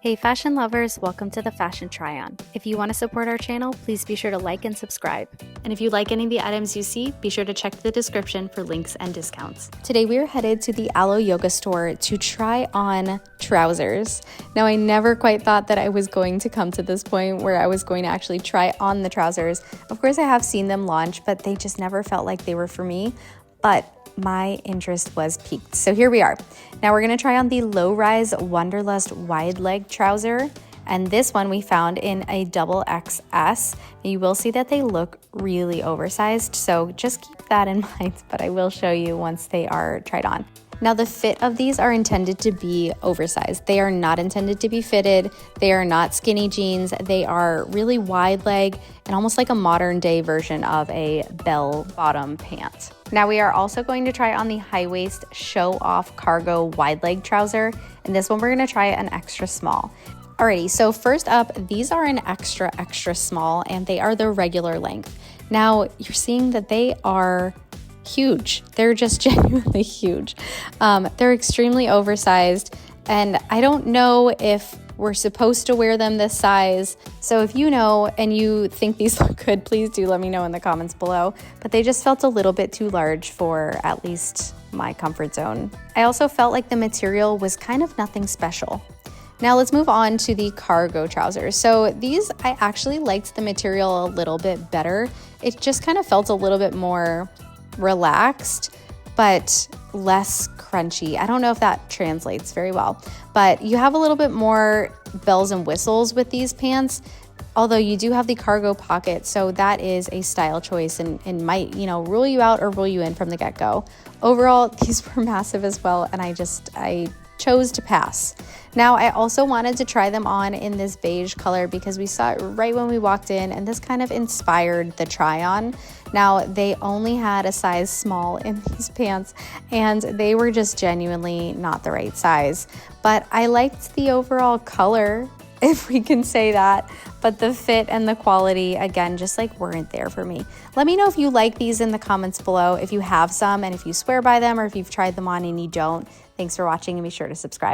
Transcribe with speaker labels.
Speaker 1: Hey fashion lovers, welcome to the Fashion Try-On. If you want to support our channel, please be sure to like and subscribe. And if you like any of the items you see, be sure to check the description for links and discounts. Today we are headed to the Alo Yoga store to try on trousers. Now I never quite thought that I was going to come to this point where I was going to actually try on the trousers. Of course I have seen them launch, but they just never felt like they were for me. But my interest was piqued. So here we are. Now we're gonna try on the low-rise Wanderlust wide leg trouser. And this one we found in a double XS. You will see that they look really oversized, so just keep that in mind, but I will show you once they are tried on. Now the fit of these are intended to be oversized. They are not intended to be fitted. They are not skinny jeans. They are really wide leg and almost like a modern day version of a bell bottom pant. Now we are also going to try on the high waist show off cargo wide leg trouser. And this one we're gonna try an extra small. Alrighty, so first up, these are an extra small and they are the regular length. Now you're seeing that they are huge. They're just genuinely huge. They're extremely oversized and I don't know if we're supposed to wear them this size. So if you know and you think these look good, please do let me know in the comments below. But they just felt a little bit too large for at least my comfort zone. I also felt like the material was kind of nothing special. Now let's move on to the cargo trousers. So these, I actually liked the material a little bit better. It just kind of felt a little bit more relaxed, but less crunchy. I don't know if that translates very well, but you have a little bit more bells and whistles with these pants, although you do have the cargo pocket, so that is a style choice and might, rule you out or rule you in from the get-go. Overall, these were massive as well, and I chose to pass. Now, I also wanted to try them on in this beige color because we saw it right when we walked in, and this kind of inspired the try-on. Now, they only had a size small in these pants, and they were just genuinely not the right size. But I liked the overall color, if we can say that, but the fit and the quality, again, just weren't there for me. Let me know if you like these in the comments below, if you have some, and if you swear by them, or if you've tried them on and you don't. Thanks for watching, and be sure to subscribe.